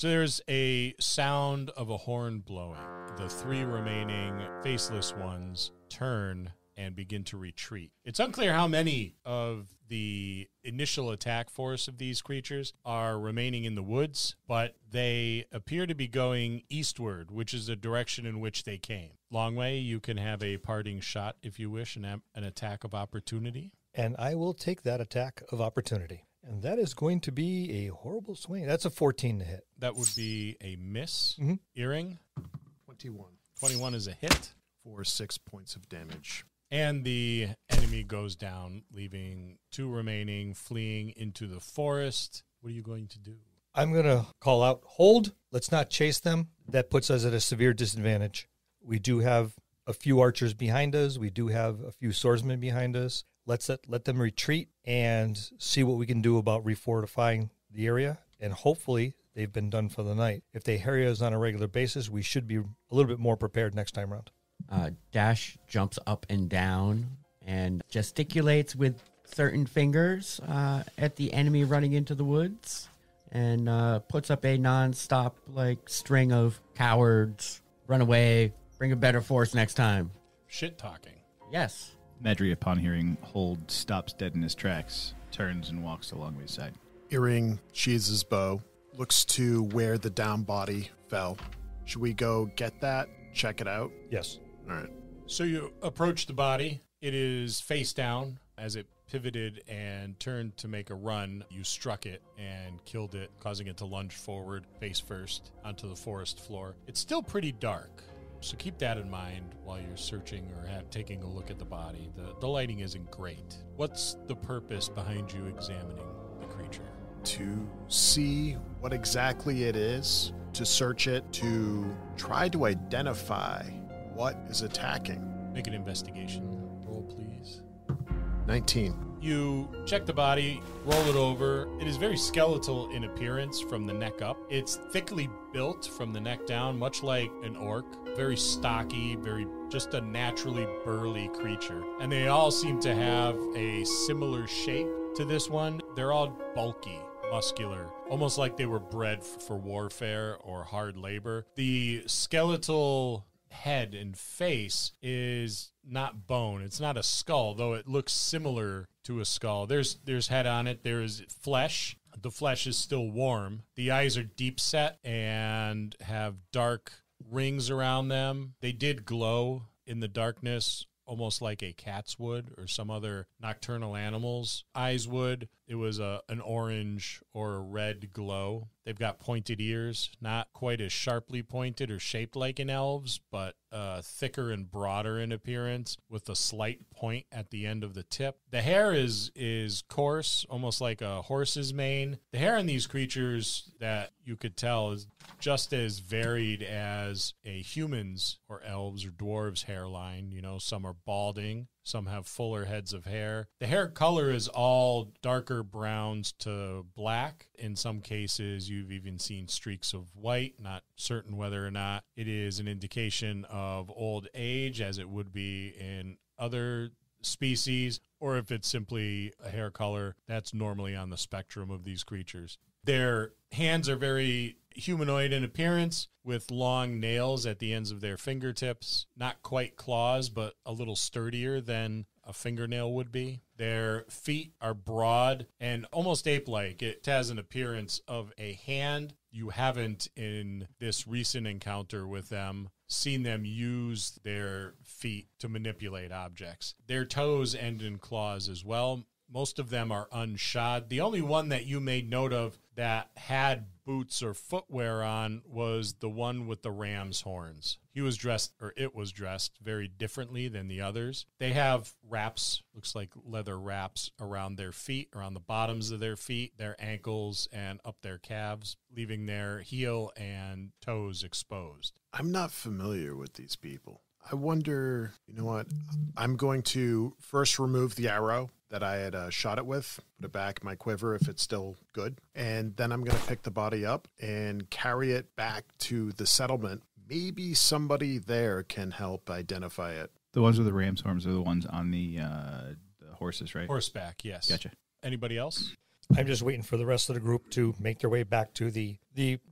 So there's a sound of a horn blowing. The 3 remaining faceless ones turn and begin to retreat. It's unclear how many of the initial attack force of these creatures are remaining in the woods, but they appear to be going eastward, which is the direction in which they came. Longwei, you can have a parting shot if you wish, an attack of opportunity. And I will take that attack of opportunity. And that is going to be a horrible swing. That's a 14 to hit. That would be a miss. Mm-hmm. Iring? 21. 21 is a hit. For 6 points of damage. And the enemy goes down, leaving 2 remaining, fleeing into the forest. What are you going to do? I'm going to call out, hold. Let's not chase them. That puts us at a severe disadvantage. We do have a few archers behind us. We do have a few swordsmen behind us. Let's let them retreat and see what we can do about refortifying the area. And hopefully they've been done for the night. If they harry us on a regular basis, we should be a little bit more prepared next time around. Dash jumps up and down and gesticulates with certain fingers at the enemy running into the woods and puts up a non-stop string of cowards, run away, bring a better force next time. Shit talking. Yes. Madry, upon hearing hold, stops dead in his tracks, turns and walks to Longwei's side. Iring sheathes his bow, looks to where the down body fell. Should we go get that, check it out? Yes. All right. So you approach the body. It is face down. As it pivoted and turned to make a run, you struck it and killed it, causing it to lunge forward, face first, onto the forest floor. It's still pretty dark, so keep that in mind while you're searching or taking a look at the body. The lighting isn't great. What's the purpose behind you examining the creature? To see what exactly it is, to search it, to try to identify what is attacking. Make an investigation roll, please. 19. You check the body, roll it over. It is very skeletal in appearance from the neck up. It's thickly built from the neck down, much like an orc. Very stocky, just a naturally burly creature. And they all seem to have a similar shape to this one. They're all bulky, muscular, almost like they were bred for warfare or hard labor. The skeletal head and face is not bone. It's not a skull, though it looks similar to a skull. There's head on it. There's flesh. The flesh is still warm. The eyes are deep set and have dark rings around them. They did glow in the darkness, almost like a cat's would or some other nocturnal animal's eyes would. It was an orange or a red glow. They've got pointed ears, not quite as sharply pointed or shaped like an elf's, but thicker and broader in appearance with a slight point at the end of the tip. The hair is coarse, almost like a horse's mane. The hair in these creatures, that you could tell, is just as varied as a human's or elves or dwarves' hairline. You know, some are balding, some have fuller heads of hair. The hair color is all darker browns to black. In some cases, you've even seen streaks of white, not certain whether or not it is an indication of old age, as it would be in other species, or if it's simply a hair color that's normally on the spectrum of these creatures. Their hands are very humanoid in appearance, with long nails at the ends of their fingertips. Not quite claws, but a little sturdier than a fingernail would be. Their feet are broad and almost ape-like. It has an appearance of a hand. You haven't, in this recent encounter with them, seen them use their feet to manipulate objects. Their toes end in claws as well. Most of them are unshod. The only one that you made note of that had boots or footwear on was the one with the ram's horns. It was dressed very differently than the others. They have wraps, looks like leather wraps around their feet, around the bottoms of their feet, their ankles, and up their calves, leaving their heel and toes exposed. I'm not familiar with these people. I wonder, you know what? I'm going to first remove the arrow that I had shot it with, put it back in my quiver if it's still good, and then I'm going to pick the body up and carry it back to the settlement. Maybe somebody there can help identify it. The ones with the ram's horns are the ones on the horses, right? Horseback, yes. Gotcha. Anybody else? I'm just waiting for the rest of the group to make their way back to the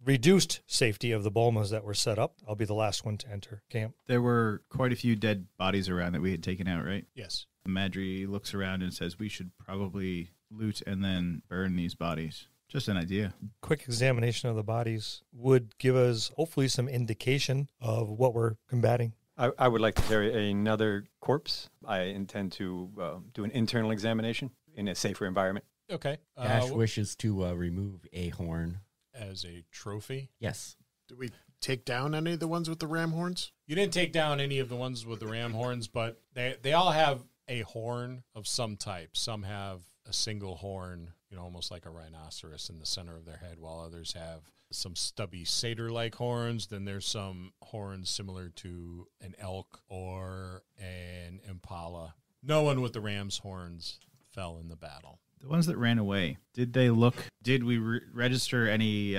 reduced safety of the Bulmas that were set up. I'll be the last one to enter camp. There were quite a few dead bodies around that we had taken out, right? Yes. Madry looks around and says we should probably loot and then burn these bodies. Just an idea. Quick examination of the bodies would give us hopefully some indication of what we're combating. I would like to carry another corpse. I intend to do an internal examination in a safer environment. Okay. Dash wishes to remove a horn. As a trophy? Yes. Did we take down any of the ones with the ram horns? You didn't take down any of the ones with the ram horns, but they all have a horn of some type. Some have a single horn, almost like a rhinoceros in the center of their head, while others have some stubby satyr-like horns. Then there's some horns similar to an elk or an impala. No one with the ram's horns fell in the battle. The ones that ran away, did we register any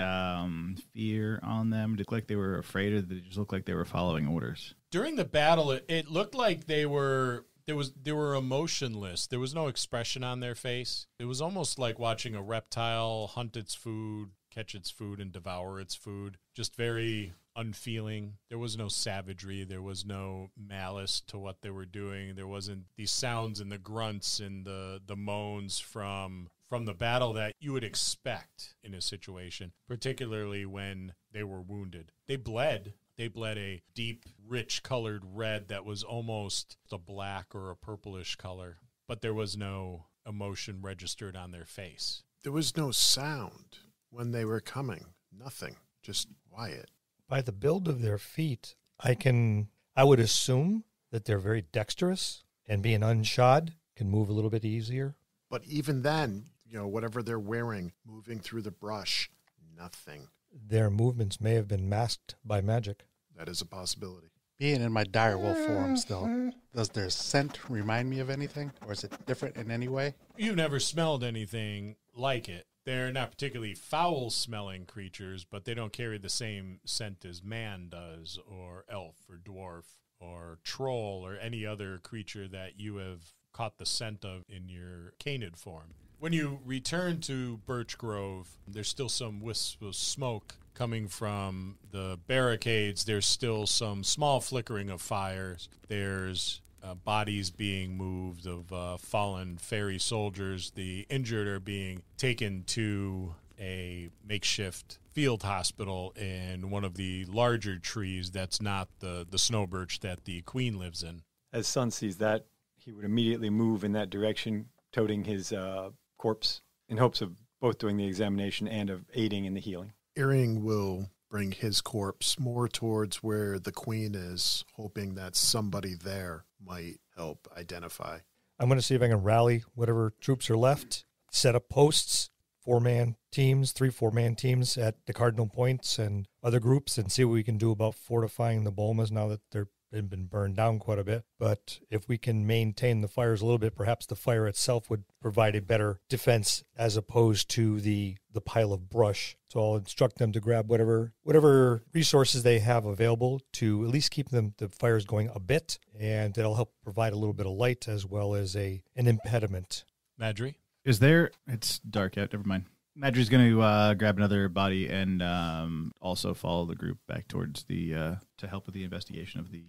fear on them? Did it look like they were afraid, or did it just look like they were following orders? During the battle, it looked like they were emotionless. There was no expression on their face. It was almost like watching a reptile hunt its food, catch its food, and devour its food. Just very unfeeling. There was no savagery. There was no malice to what they were doing. There wasn't these sounds and the grunts and the moans from the battle that you would expect in a situation, particularly when they were wounded. They bled. They bled a deep, rich colored red that was almost a black or a purplish color, but there was no emotion registered on their face. There was no sound when they were coming. Nothing. Just quiet. By the build of their feet, I would assume that they're very dexterous, and being unshod can move a little bit easier. But even then, whatever they're wearing, moving through the brush, nothing. Their movements may have been masked by magic. That is a possibility. Being in my direwolf form still, does their scent remind me of anything, or is it different in any way? You've never smelled anything like it. They're not particularly foul-smelling creatures, but they don't carry the same scent as man does, or elf, or dwarf, or troll, or any other creature that you have caught the scent of in your canid form. When you return to Birch Grove, there's still some wisps of smoke coming from the barricades. There's still some small flickering of fires. There's bodies being moved of fallen fairy soldiers. The injured are being taken to a makeshift field hospital in one of the larger trees that's not the snow birch that the queen lives in. As Sun sees that, he would immediately move in that direction, toting his corpse in hopes of both doing the examination and of aiding in the healing. Iring will bring his corpse more towards where the queen is, hoping that somebody there might help identify. I'm going to see if I can rally whatever troops are left, set up posts, 4-man teams, 3 4-man teams at the cardinal points and other groups, and see what we can do about fortifying the Bulmas now that they've been burned down quite a bit. But if we can maintain the fires a little bit, perhaps the fire itself would provide a better defense as opposed to the pile of brush. So I'll instruct them to grab whatever resources they have available to at least keep the fires going a bit, and that'll help provide a little bit of light as well as an impediment. Madry? It's dark out, never mind. Madry's going to grab another body and also follow the group back towards to help with the investigation of the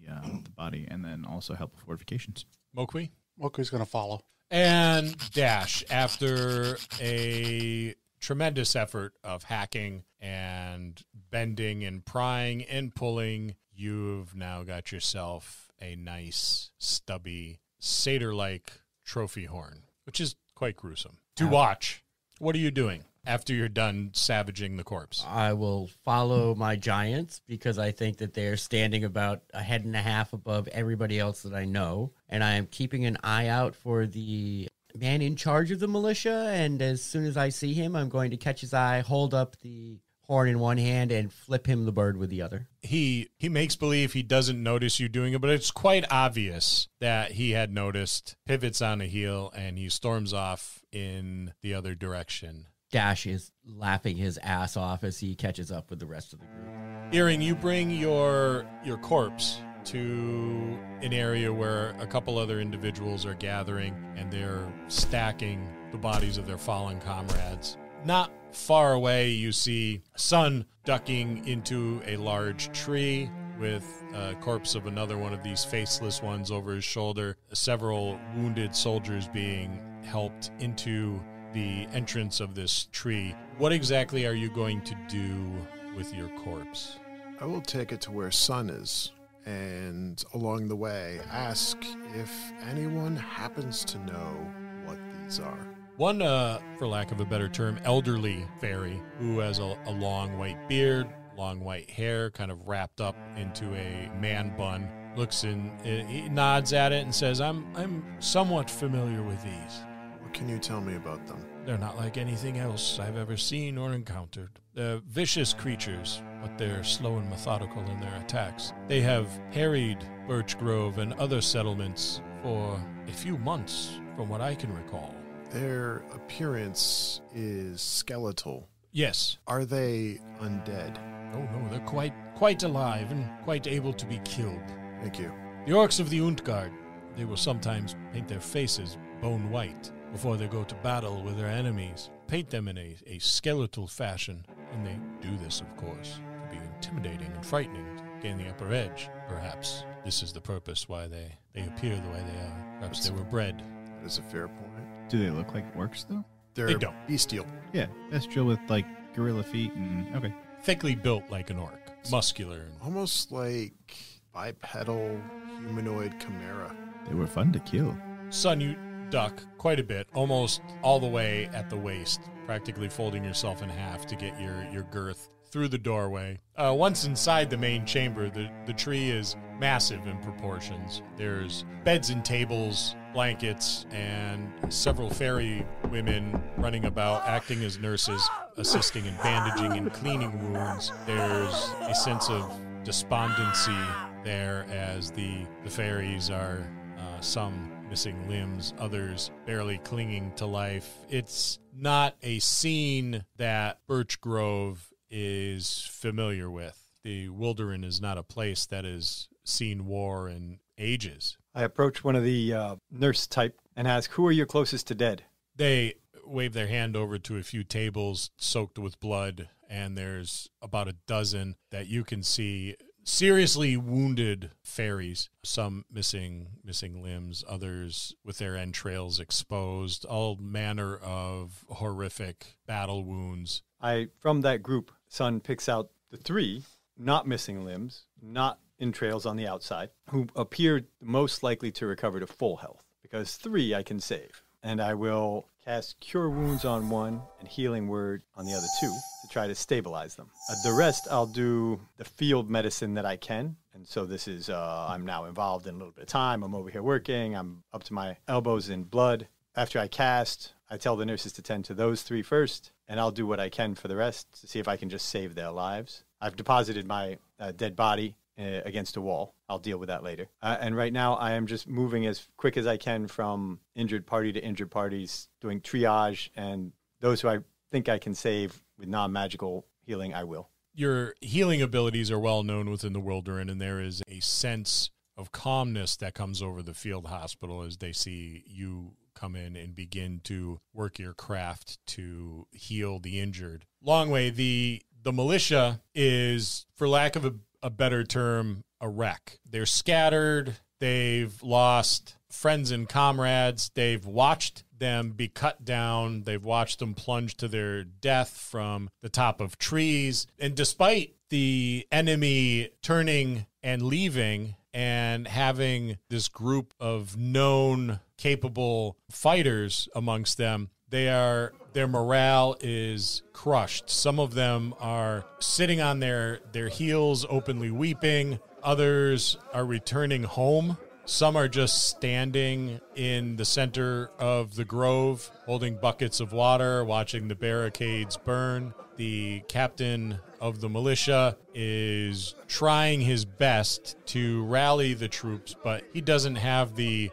body, and then also help with fortifications. Mokwe? Moku's going to follow. And Dash, after a tremendous effort of hacking and bending and prying and pulling, you've now got yourself a nice, stubby, satyr-like trophy horn, which is quite gruesome to watch. What are you doing after you're done savaging the corpse? I will follow my giants because I think that they're standing about a head and a half above everybody else that I know. And I am keeping an eye out for the man in charge of the militia. And as soon as I see him, I'm going to catch his eye, hold up the horn in one hand, and flip him the bird with the other. He makes believe he doesn't notice you doing it, but it's quite obvious that he had noticed, pivots on a heel, and he storms off in the other direction. Dash is laughing his ass off as he catches up with the rest of the group. Iring, you bring your corpse to an area where a couple other individuals are gathering, and they're stacking the bodies of their fallen comrades. Not far away, you see Sun ducking into a large tree with a corpse of another one of these faceless ones over his shoulder. Several wounded soldiers being helped into the entrance of this tree. What exactly are you going to do with your corpse? I will take it to where Sun is, and along the way, ask if anyone happens to know what these are. One, for lack of a better term, elderly fairy who has a long white beard, long white hair, kind of wrapped up into a man bun, looks in, he nods at it and says, I'm somewhat familiar with these. What can you tell me about them? They're not like anything else I've ever seen or encountered. They're vicious creatures, but they're slow and methodical in their attacks. They have harried Birch Grove and other settlements for a few months, from what I can recall. Their appearance is skeletal. Yes. Are they undead? Oh no, they're quite alive and quite able to be killed. Thank you. The orcs of the Untgard, they will sometimes paint their faces bone white before they go to battle with their enemies. Paint them in a skeletal fashion, and they do this, of course, to be intimidating and frightening, to gain the upper edge. Perhaps this is the purpose why they appear the way they are. Perhaps they were bred. That is a fair point. Do they look like orcs, though? They're don't. bestial. Yeah, bestial with, like, gorilla feet and... Okay. Thickly built like an orc. Muscular. Almost like bipedal humanoid chimera. They were fun to kill. Sun, you duck quite a bit, almost all the way at the waist, practically folding yourself in half to get your girth through the doorway. Once inside the main chamber, the tree is massive in proportions. There's beds and tables, blankets, and several fairy women running about, acting as nurses, assisting in bandaging and cleaning wounds. There's a sense of despondency there as the fairies are some missing limbs, others barely clinging to life. It's not a scene that Birch Grove is familiar with. The Wylderynn is not a place that has seen war in ages. I approach one of the nurse type and ask, who are your closest to dead? They wave their hand over to a few tables soaked with blood, and there's about a dozen that you can see seriously wounded fairies, some missing limbs, others with their entrails exposed, all manner of horrific battle wounds. From that group, Sun picks out the three, not missing limbs, not entrails on the outside, who appear most likely to recover to full health, because three I can save. And I will cast Cure Wounds on one and Healing Word on the other two to try to stabilize them. The rest, I'll do the field medicine that I can. And so this is, I'm now involved in a little bit of time. I'm over here working. I'm up to my elbows in blood. After I cast, I tell the nurses to tend to those three first, and I'll do what I can for the rest to see if I can just save their lives. I've deposited my dead body against a wall. I'll deal with that later. And right now, I am just moving as quick as I can from injured party to injured parties, doing triage, and those who I think I can save with non-magical healing, I will. Your healing abilities are well known within the Wylderynn, and there is a sense of calmness that comes over the field hospital as they see you come in and begin to work your craft to heal the injured. Longwei, the militia is, for lack of a better term, a wreck. They're scattered. They've lost friends and comrades. They've watched them be cut down. They've watched them plunge to their death from the top of trees. And despite the enemy turning and leaving and having this group of known capable fighters amongst them, their morale is crushed. Some of them are sitting on their heels, openly weeping. Others are returning home. Some are just standing in the center of the grove, holding buckets of water, watching the barricades burn. The captain of the militia is trying his best to rally the troops, but he doesn't have the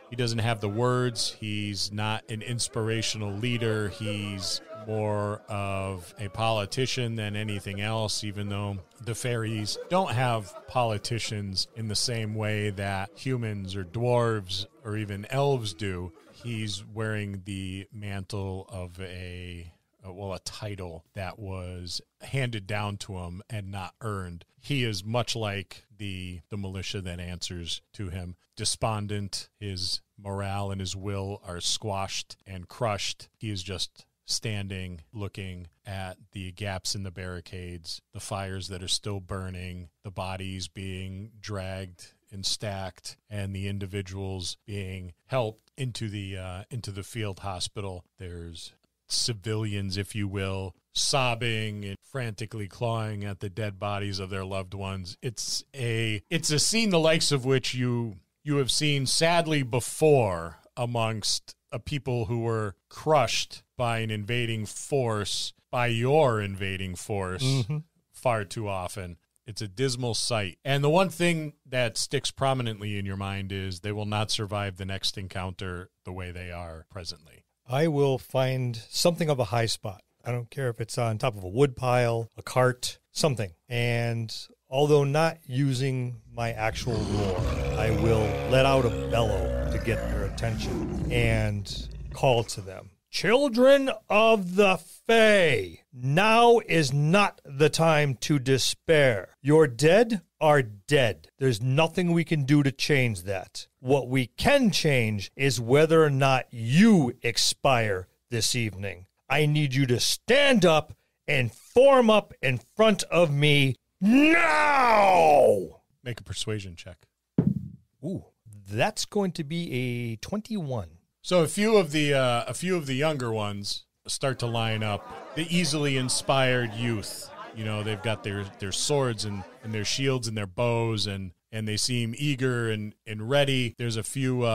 words. He's not an inspirational leader. He's more of a politician than anything else, even though the fairies don't have politicians in the same way that humans or dwarves or even elves do. He's wearing the mantle of a title that was handed down to him and not earned. He is much like the militia that answers to him. Despondent, his morale and his will are squashed and crushed. He is just standing, looking at the gaps in the barricades, the fires that are still burning, the bodies being dragged and stacked, and the individuals being helped into the field hospital. There's civilians, if you will, sobbing and frantically clawing at the dead bodies of their loved ones. It's a scene the likes of which you have seen sadly before amongst a people who were crushed by an invading force, by your invading force, far too often. It's a dismal sight. And the one thing that sticks prominently in your mind is they will not survive the next encounter the way they are presently. I will find something of a high spot. I don't care if it's on top of a wood pile, a cart, something. And although not using my actual roar, I will let out a bellow to get their attention and call to them. Children of the Fae, now is not the time to despair. Your dead are dead. There's nothing we can do to change that. What we can change is whether or not you expire this evening. I need you to stand up and form up in front of me now! Make a persuasion check. Ooh, that's going to be a 21. So a few of the younger ones start to line up. The easily inspired youth, they've got their swords and their shields and their bows, and they seem eager and ready. There's a few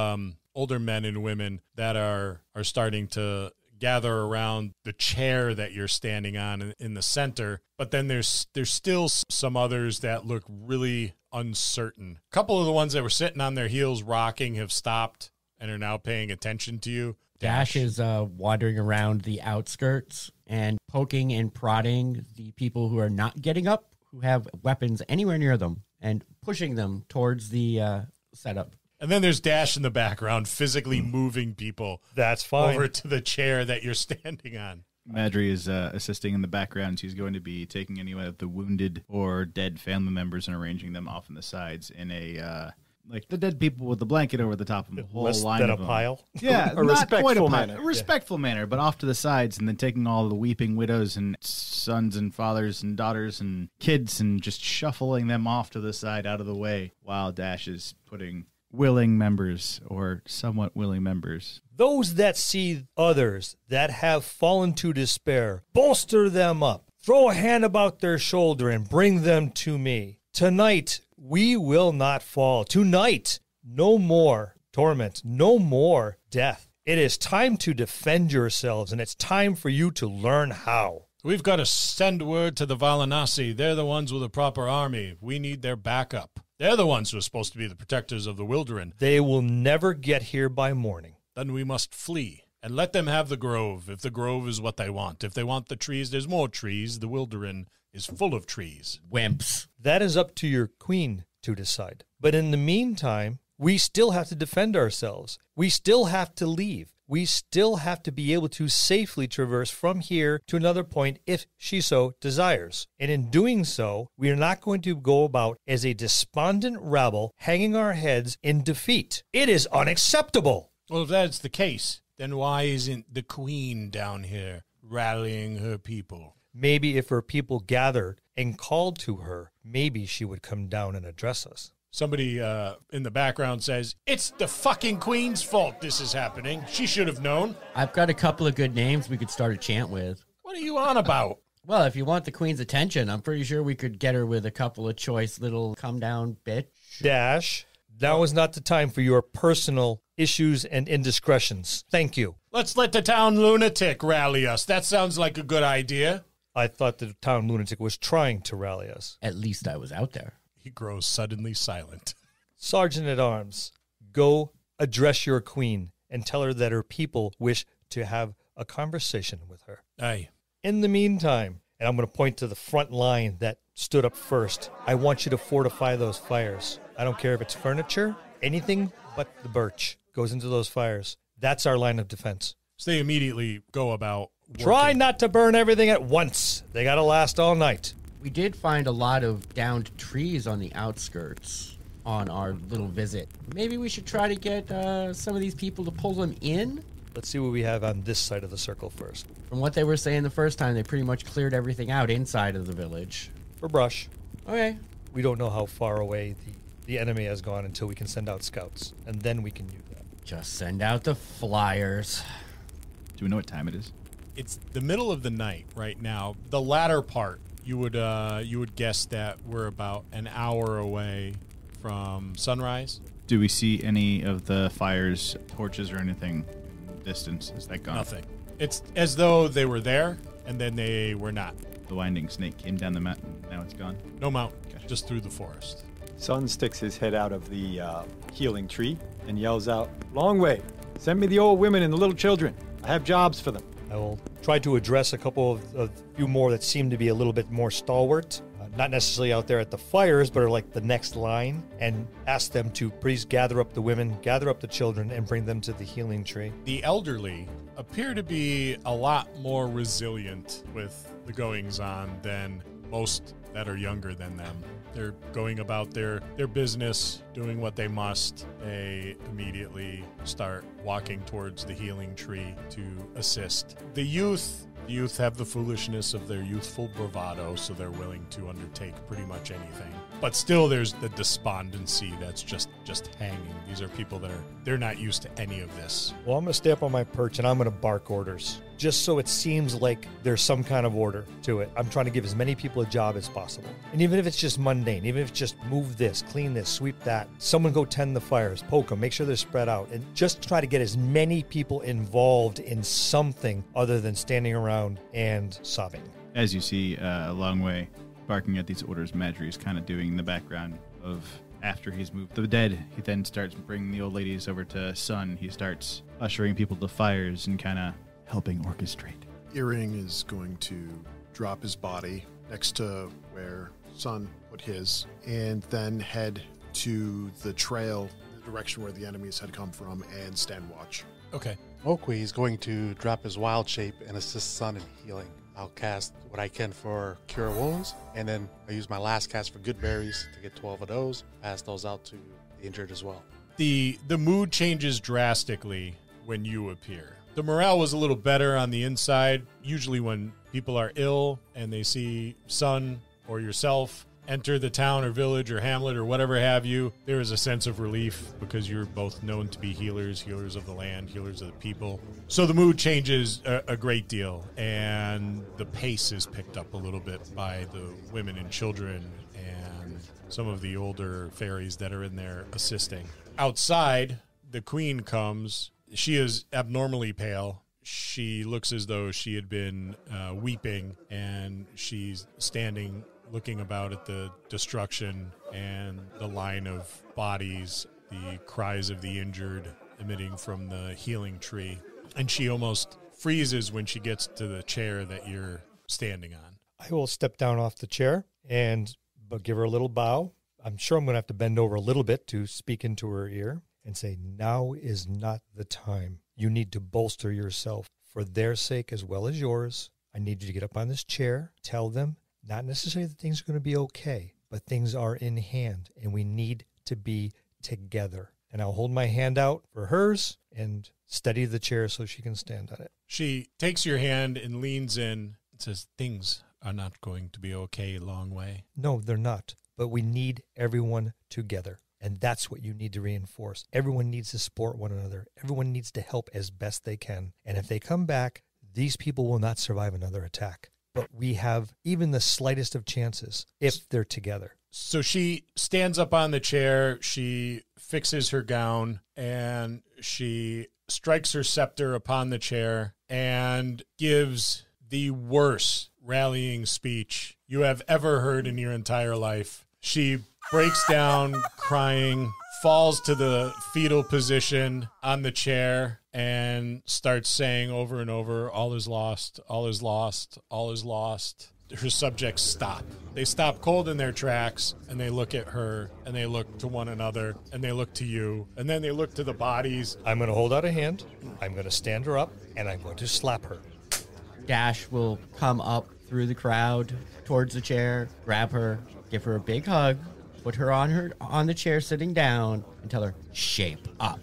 older men and women that are starting to gather around the chair that you're standing on in the center. But then there's still some others that look really uncertain. A couple of the ones that were sitting on their heels rocking have stopped and are now paying attention to you. Dash is wandering around the outskirts and poking and prodding the people who are not getting up, who have weapons anywhere near them, and pushing them towards the setup. And then there's Dash in the background, physically moving people That's fine. over to the chair that you're standing on. Madry is assisting in the background. She's going to be taking any of the wounded or dead family members and arranging them off on the sides in a... like the dead people with the blanket over the top of them, a whole Less line than of a them. pile. Yeah, A not respectful quite a pile. manner. A respectful manner, but off to the sides, and then taking all the weeping widows and sons and fathers and daughters and kids and just shuffling them off to the side out of the way while Dash is putting willing members or somewhat willing members. Those that see others that have fallen to despair, bolster them up. Throw a hand about their shoulder and bring them to me. Tonight, we will not fall. Tonight, no more torment, no more death. It is time to defend yourselves, and it's time for you to learn how. We've got to send word to the Varanasi. They're the ones with a proper army. We need their backup. They're the ones who are supposed to be the protectors of the Wylderynn. They will never get here by morning. Then we must flee and let them have the grove, if the grove is what they want. If they want the trees, there's more trees. The Wylderynn is full of trees. Wimps. That is up to your queen to decide. But in the meantime, we still have to defend ourselves. We still have to leave. We still have to be able to safely traverse from here to another point if she so desires. And in doing so, we are not going to go about as a despondent rabble hanging our heads in defeat. It is unacceptable. Well, if that's the case, then why isn't the queen down here rallying her people? Maybe if her people gathered and called to her, maybe she would come down and address us. Somebody in the background says, it's the fucking queen's fault this is happening. She should have known. I've got a couple of good names we could start a chant with. What are you on about? Well, if you want the queen's attention, I'm pretty sure we could get her with a couple of choice little come down bitch. Dash, now is not the time for your personal issues and indiscretions. Thank you. Let's let the town lunatic rally us. That sounds like a good idea. I thought the town lunatic was trying to rally us. At least I was out there. He grows suddenly silent. Sergeant at Arms, go address your queen and tell her that her people wish to have a conversation with her. Aye. In the meantime, and I'm going to point to the front line that stood up first, I want you to fortify those fires. I don't care if it's furniture, anything but the birch goes into those fires. That's our line of defense. So they immediately go about Try working. not to burn everything at once. They got to last all night. We did find a lot of downed trees on the outskirts on our little visit. Maybe we should try to get some of these people to pull them in. Let's see what we have on this side of the circle first. From what they were saying the first time, they pretty much cleared everything out inside of the village. For brush. Okay. We don't know how far away the enemy has gone until we can send out scouts, and then we can use that. Just send out the flyers. Do we know what time it is? It's the middle of the night right now. The latter part, you would guess that we're about an hour away from sunrise. Do we see any of the fires, torches, or anything in the distance? Is that gone? Nothing. It's as though they were there and then they were not. The winding snake came down the mountain. Now it's gone. No mountain, just through the forest. Sun sticks his head out of the healing tree and yells out, "Longwei, send me the old women and the little children. I have jobs for them." I will try to address a couple of a few more that seem to be a little bit more stalwart, not necessarily out there at the fires, but are like the next line, and ask them to please gather up the women, gather up the children, and bring them to the healing tree. The elderly appear to be a lot more resilient with the goings-on than most that are younger than them. They're going about their business, doing what they must. They immediately start walking towards the healing tree to assist. The youth have the foolishness of their youthful bravado, so they're willing to undertake pretty much anything. But still, there's the despondency that's just hanging. These are people they're not used to any of this. Well, I'm going to stay up on my perch and I'm going to bark orders, just so it seems like there's some kind of order to it. I'm trying to give as many people a job as possible. And even if it's just mundane, even if it's just move this, clean this, sweep that, someone go tend the fires, poke them, make sure they're spread out, and just try to get as many people involved in something other than standing around and sobbing. As you see, Longwei barking at these orders, Madry is kind of doing in the background of after he's moved the dead. He then starts bringing the old ladies over to Sun. He starts ushering people to fires and kind of helping orchestrate. Iring is going to drop his body next to where Sun put his, and then head to the trail, the direction where the enemies had come from, and stand watch. Okay. Oakwee is going to drop his wild shape and assist Sun in healing. I'll cast what I can for Cure Wounds, and then I use my last cast for Good Berries to get 12 of those. Pass those out to the injured as well. The mood changes drastically when you appear. The morale was a little better on the inside. Usually when people are ill and they see Sun or yourself enter the town or village or hamlet or whatever have you, there is a sense of relief because you're both known to be healers of the land, healers of the people. So the mood changes a great deal, and the pace is picked up a little bit by the women and children and some of the older fairies that are in there assisting. Outside, the queen comes. She is abnormally pale. She looks as though she had been weeping, and she's standing looking about at the destruction and the line of bodies, the cries of the injured emitting from the healing tree. And she almost freezes when she gets to the chair that you're standing on. I will step down off the chair and give her a little bow. I'm sure I'm going to have to bend over a little bit to speak into her ear and say, now is not the time. You need to bolster yourself for their sake as well as yours. I need you to get up on this chair, tell them, not necessarily that things are going to be okay, but things are in hand, and we need to be together. And I'll hold my hand out for hers and steady the chair so she can stand on it. She takes your hand and leans in and says, things are not going to be okay, Longwei. No, they're not. But we need everyone together. And that's what you need to reinforce. Everyone needs to support one another. Everyone needs to help as best they can. And if they come back, these people will not survive another attack. But we have even the slightest of chances if they're together. So she stands up on the chair, she fixes her gown, and she strikes her scepter upon the chair and gives the worst rallying speech you have ever heard in your entire life. She breaks down crying, falls to the fetal position on the chair, and starts saying over and over, all is lost, all is lost, all is lost. her subjects stop. They stop cold in their tracks, and they look at her, and they look to one another, and they look to you, and then they look to the bodies. I'm going to hold out a hand. I'm going to stand her up, and I'm going to slap her. Dash will come up through the crowd towards the chair, grab her, give her a big hug, put her on the chair sitting down, and tell her, shape up,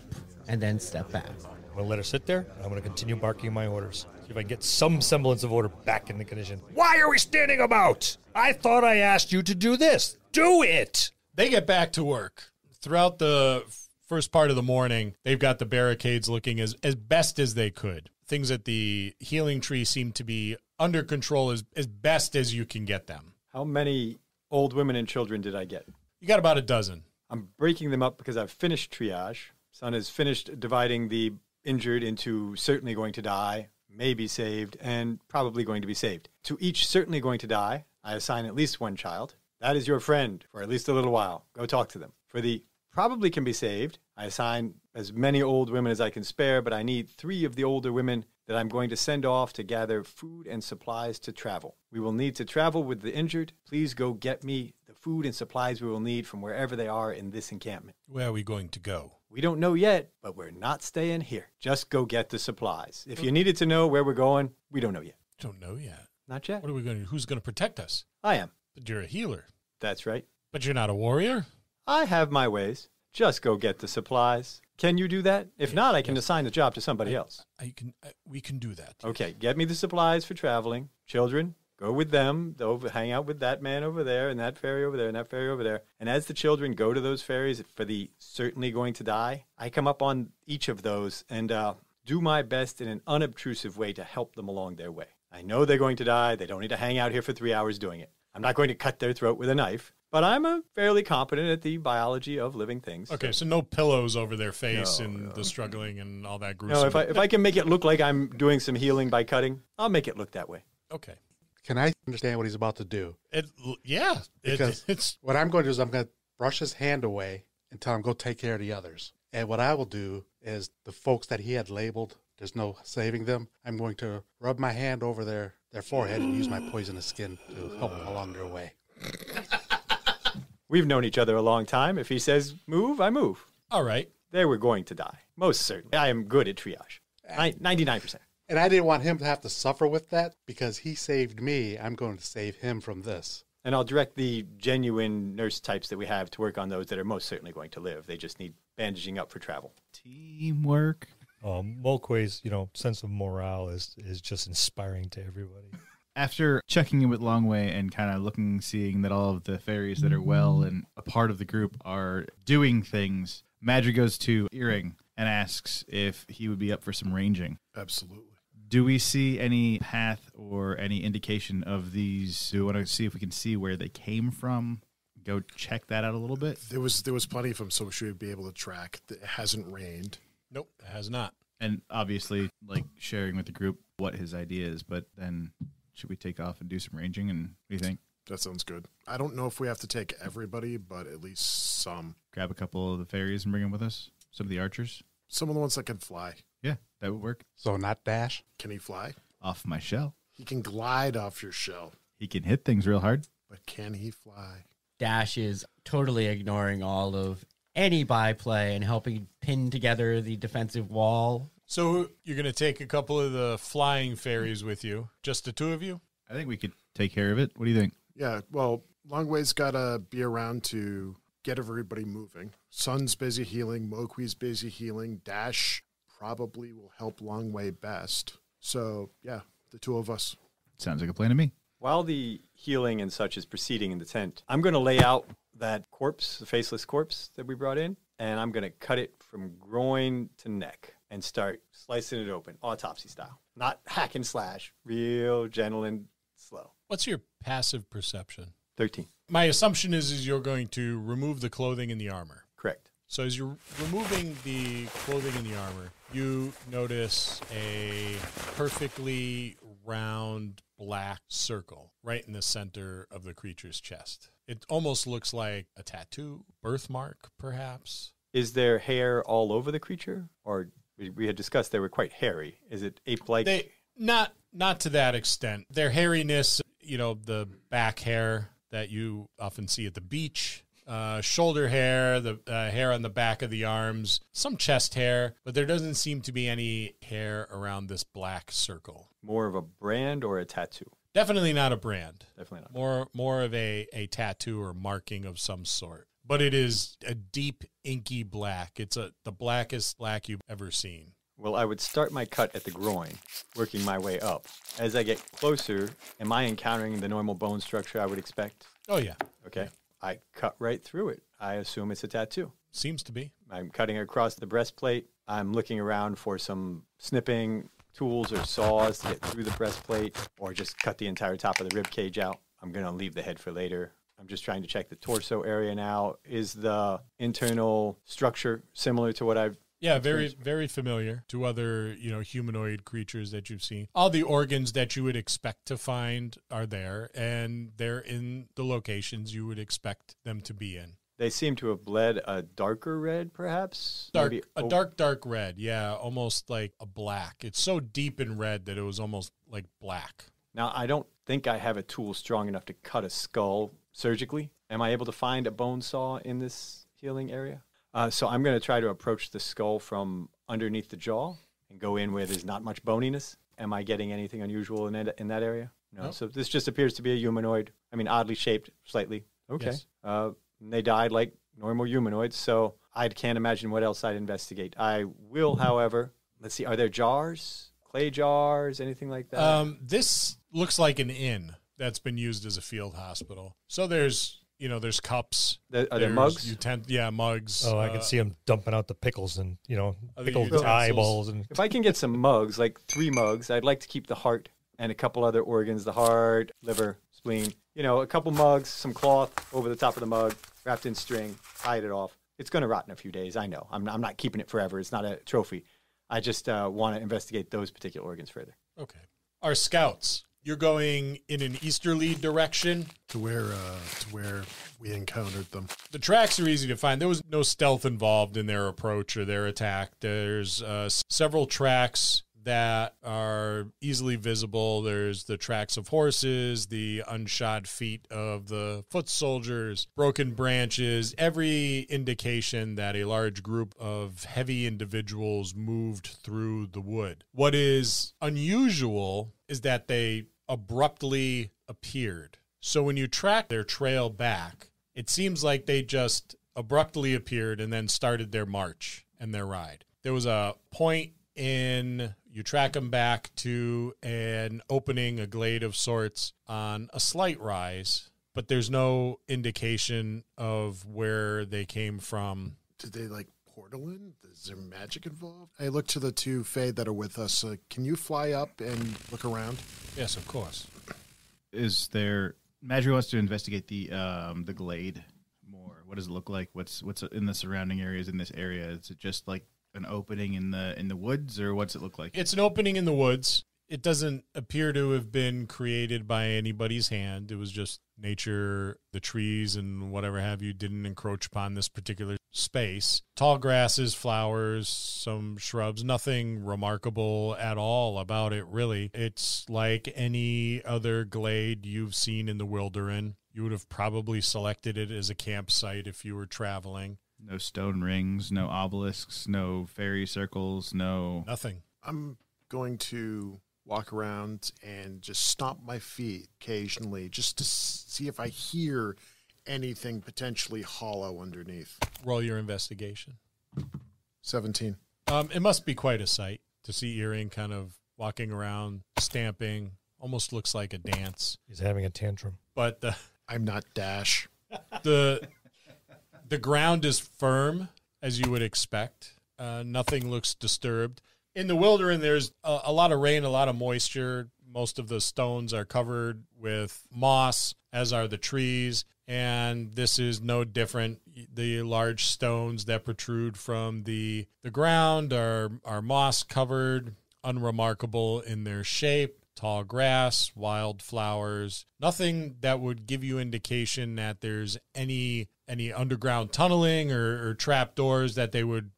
and then step back. I'm going to let her sit there, and I'm going to continue barking my orders. See if I can get some semblance of order back in the condition. Why are we standing about? I thought I asked you to do this. Do it! They get back to work. Throughout the first part of the morning, they've got the barricades looking as best as they could. Things at the healing tree seem to be under control as best as you can get them. How many old women and children did I get? You got about a dozen. I'm breaking them up because I've finished triage. Son has finished dividing the injured into certainly going to die, maybe saved, and probably going to be saved. To each certainly going to die, I assign at least one child. That is your friend for at least a little while. Go talk to them. For the probably can be saved, I assign as many old women as I can spare, but I need 3 of the older women that I'm going to send off to gather food and supplies to travel. We will need to travel with the injured. Please go get me the food and supplies we will need from wherever they are in this encampment. Where are we going to go? We don't know yet, but we're not staying here. Just go get the supplies. If you needed to know where we're going, we don't know yet. Don't know yet. Not yet. What are we going to do? Who's going to protect us? I am. But you're a healer. That's right. But you're not a warrior? I have my ways. Just go get the supplies. Can you do that? If not, I can assign the job to somebody else. We can do that. Okay, get me the supplies for traveling. Children, go with them. Hang out with that man over there and that fairy over there and that fairy over there. And as the children go to those fairies for the certainly going to die, I come up on each of those and do my best in an unobtrusive way to help them along their way. I know they're going to die. They don't need to hang out here for 3 hours doing it. I'm not going to cut their throat with a knife, but I'm fairly competent at the biology of living things. Okay, so no pillows over their face the struggling and all that gruesome. No, if I can make it look like I'm doing some healing by cutting, I'll make it look that way. Okay. Can I understand what he's about to do? Because it's what I'm going to do is I'm going to brush his hand away and tell him go take care of the others. And what I will do is the folks that he had labeled, there's no saving them, I'm going to rub my hand over their forehead and use my poisonous skin to help them along their way. We've known each other a long time. If he says move, I move. all right. They were going to die. Most certainly. I am good at triage. 99%. And I didn't want him to have to suffer with that because he saved me. I'm going to save him from this. And I'll direct the genuine nurse types that we have to work on those that are most certainly going to live. They just need bandaging up for travel. Teamwork. Mulquay's, sense of morale is just inspiring to everybody. After checking in with Longwei and kind of seeing that all of the fairies that are well and a part of the group are doing things, Madry goes to Iring and asks if he would be up for some ranging. Absolutely. Do we see any path or any indication of these? Do we want to see if we can see where they came from? Go check that out a little bit. There was plenty of them, so we should be able to track. It hasn't rained. Nope, it has not. And obviously, sharing with the group what his idea is, but then should we take off and do some ranging? And what do you think? That sounds good. I don't know if we have to take everybody, but at least some. Grab a couple of the fairies and bring them with us? Some of the archers? Some of the ones that can fly. Yeah, that would work. So not Dash? Can he fly? Off my shell. He can glide off your shell. He can hit things real hard. But can he fly? Dash is totally ignoring all of any byplay and helping pin together the defensive wall. So you're going to take a couple of the flying fairies with you? Just the two of you? I think we could take care of it. What do you think? Yeah, well, Longway's got to be around to get everybody moving. Sun's busy healing. Moqui's busy healing. Dash probably will help Longwei best. So, yeah, the two of us. Sounds like a plan to me. While the healing and such is proceeding in the tent, I'm going to lay out that corpse, the faceless corpse that we brought in, and I'm going to cut it from groin to neck and start slicing it open, autopsy style. Not hack and slash, real gentle and slow. What's your passive perception? 13. My assumption is you're going to remove the clothing and the armor. Correct. So as you're removing the clothing and the armor, you notice a perfectly round black circle right in the center of the creature's chest. It almost looks like a tattoo, birthmark, perhaps. Is there hair all over the creature? Or we had discussed they were quite hairy. Is it ape-like? Not to that extent. Their hairiness the back hair that you often see at the beach. Shoulder hair, the hair on the back of the arms, some chest hair, but there doesn't seem to be any hair around this black circle. More of a brand or a tattoo? Definitely not a brand. Definitely not. More of a tattoo or marking of some sort. But it is a deep, inky black. It's the blackest black you've ever seen. Well, I would start my cut at the groin, working my way up. As I get closer, am I encountering the normal bone structure I would expect? Oh, yeah. Okay. I cut right through it. I assume it's a tattoo. Seems to be. I'm cutting across the breastplate. I'm looking around for some snipping tools or saws to get through the breastplate, or just cut the entire top of the rib cage out. I'm going to leave the head for later. I'm just trying to check the torso area now. Is the internal structure similar to what I've very, very familiar to other, humanoid creatures that you've seen. All the organs that you would expect to find are there, and they're in the locations you would expect them to be in. They seem to have bled a darker red, perhaps? Dark red, yeah, almost like a black. It's so deep in red that it was almost like black. Now, I don't think I have a tool strong enough to cut a skull surgically. Am I able to find a bone saw in this healing area? So I'm going to try to approach the skull from underneath the jaw and go in where there's not much boniness. Am I getting anything unusual in that area? No. Nope. So this just appears to be a humanoid. I mean, oddly shaped, slightly. Okay. Yes. They died like normal humanoids, so I can't imagine what else I'd investigate. I will, however, let's see, are there jars? Clay jars? Anything like that? This looks like an inn that's been used as a field hospital. So there's cups. Are there mugs? Mugs. Oh, I can see them dumping out the pickles and, Other pickled utensils. eyeballs. And If I can get some mugs, like 3 mugs, I'd like to keep the heart and a couple other organs, the heart, liver, spleen. A couple mugs, some cloth over the top of the mug, wrapped in string, tied it off. It's going to rot in a few days, I know. I'm not keeping it forever. It's not a trophy. I just want to investigate those particular organs further. Okay. Our scouts, you're going in an easterly direction. To where we encountered them. The tracks are easy to find. There was no stealth involved in their approach or their attack. There's several tracks that are easily visible. There's the tracks of horses, the unshod feet of the foot soldiers, broken branches, every indication that a large group of heavy individuals moved through the wood. What is unusual is that they abruptly appeared. So when you track their trail back, it seems like they just abruptly appeared and then started their march and their ride. There was a point you track them back to an opening, a glade of sorts on a slight rise, but there's no indication of where they came from. Did they portal in? Is there magic involved? I look to the 2 Fae that are with us. Can you fly up and look around? Yes, of course. Madry wants to investigate the glade more. What does it look like? What's in the surrounding areas in this area? Is it just like an opening in the woods, or what's it look like? It's an opening in the woods. It doesn't appear to have been created by anybody's hand. It was just nature, the trees and whatever have you didn't encroach upon this particular space. Tall grasses, flowers, some shrubs, nothing remarkable at all about it, really. It's like any other glade you've seen in the Wylderynn. You would have probably selected it as a campsite if you were traveling. No stone rings, no obelisks, no fairy circles, no... Nothing. I'm going to walk around and just stomp my feet occasionally just to see if I hear anything potentially hollow underneath. Roll your investigation. 17. It must be quite a sight to see Iring kind of walking around, stamping. Almost looks like a dance. he's having a tantrum. But I'm not Dash. The ground is firm, as you would expect. Nothing looks disturbed. In the Wylderynn, there's a lot of rain, a lot of moisture. Most of the stones are covered with moss, as are the trees. And this is no different. The large stones that protrude from the ground are moss-covered, unremarkable in their shape. Tall grass, wild flowers, nothing that would give you indication that there's any underground tunneling or trap doors that they would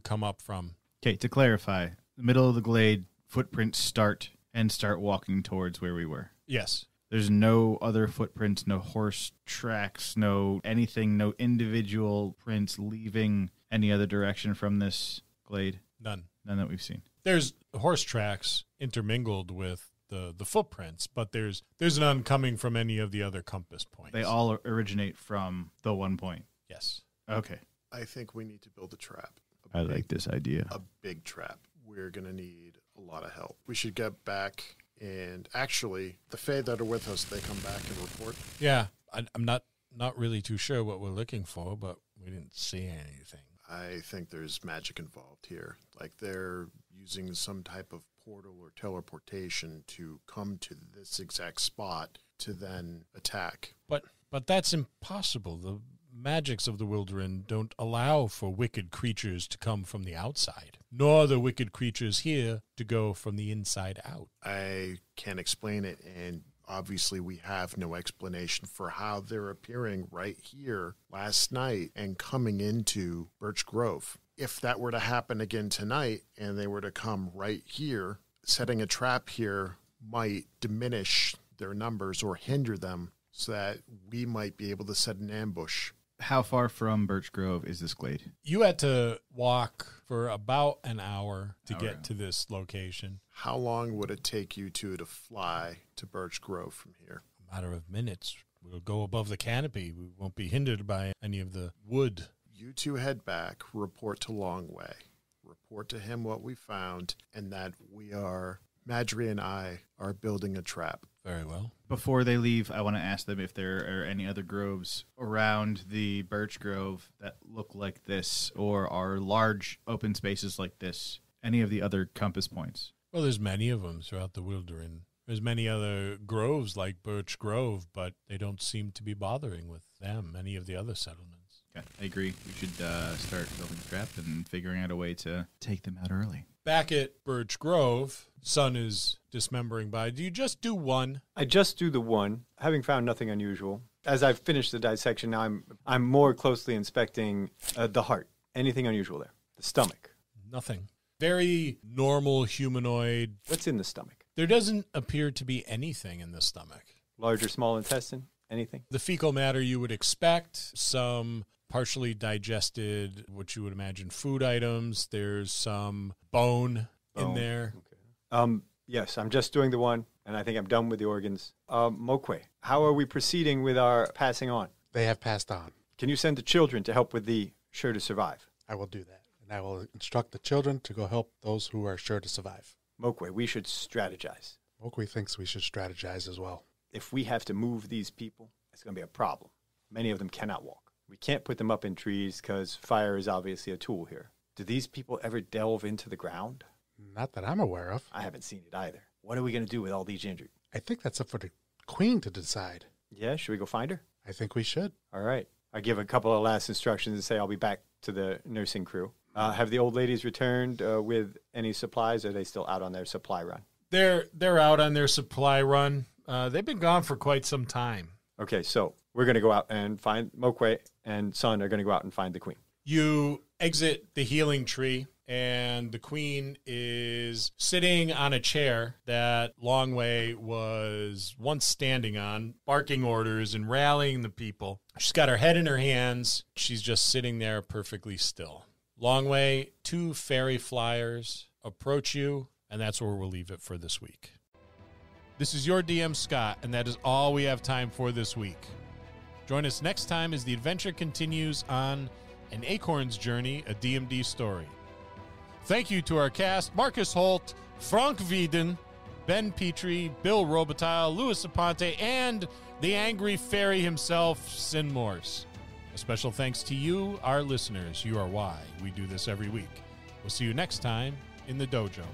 come up from. Okay, to clarify, the middle of the glade, footprints start walking towards where we were. Yes. There's no other footprints, no horse tracks, no anything, no individual prints leaving any other direction from this glade? None. None that we've seen. There's horse tracks intermingled with the footprints, but there's none coming from any of the other compass points. They all originate from the one point. Yes. Okay. I think we need to build a trap. I like this idea. A big trap. We're going to need a lot of help. We should get back, and actually, the Fae that are with us, they come back and report. Yeah, I'm not really too sure what we're looking for, but we didn't see anything. I think there's magic involved here. Like they're using some type of portal or teleportation to come to this exact spot to then attack. But that's impossible. The magics of the Wylderynn don't allow for wicked creatures to come from the outside, nor the wicked creatures here to go from the inside out. I can't explain it, and obviously we have no explanation for how they're appearing right here last night and coming into Birch Grove. If that were to happen again tonight and they were to come right here, setting a trap here might diminish their numbers or hinder them so that we might be able to set an ambush. How far from Birch Grove is this glade? You had to walk for about an hour to get to this location. How long would it take you two to fly to Birch Grove from here? A matter of minutes. We'll go above the canopy. We won't be hindered by any of the wood. You two head back, report to Longwei. Report to him what we found, and that Madry and I are building a trap. Very well. Before they leave, I want to ask them if there are any other groves around the Birch Grove that look like this or are large open spaces like this. Any of the other compass points? Well, there's many of them throughout the Wylderynn. There's many other groves like Birch Grove, but they don't seem to be bothering with them, any of the other settlements. Okay, I agree. We should start building a trap and figuring out a way to take them out early. Back at Birch Grove, Sun is dismembering by. Do you just do one? I just do the one, having found nothing unusual. As I've finished the dissection, now I'm more closely inspecting the heart. Anything unusual there? The stomach? Nothing. Very normal humanoid. What's in the stomach? There doesn't appear to be anything in the stomach. Large or small intestine? Anything? The fecal matter you would expect, some partially digested, what you would imagine, food items. There's some bone in there. Okay. Yes, I'm just doing the one, and I think I'm done with the organs. Mokwe, how are we proceeding with our passing on? They have passed on. Can you send the children to help with the sure to survive? I will do that. And I will instruct the children to go help those who are sure to survive. Mokwe, we should strategize. Mokwe thinks we should strategize as well. If we have to move these people, it's going to be a problem. Many of them cannot walk. We can't put them up in trees because fire is obviously a tool here. Do these people ever delve into the ground? Not that I'm aware of. I haven't seen it either. What are we going to do with all these injured? I think that's up for the queen to decide. Yeah, should we go find her? I think we should. All right. I give a couple of last instructions and say I'll be back to the nursing crew. Have the old ladies returned with any supplies, or are they still out on their supply run? They're out on their supply run. They've been gone for quite some time. Okay, so we're going to go out and find Mokwe, and Sun are going to go out and find the queen. You exit the healing tree, and the queen is sitting on a chair that Longwei was once standing on, barking orders and rallying the people. She's got her head in her hands. She's just sitting there perfectly still. Longwei, 2 fairy flyers approach you, and that's where we'll leave it for this week. This is your DM, Scott, and that is all we have time for this week. Join us next time as the adventure continues on An Acorn's Journey, a DMD story. Thank you to our cast, Marcus Holt, Frank Wieden, Ben Petrie, Bill Robitaille, Louis Aponte, and the angry fairy himself, Sin Morse. A special thanks to you, our listeners. You are why we do this every week. We'll see you next time in the dojo.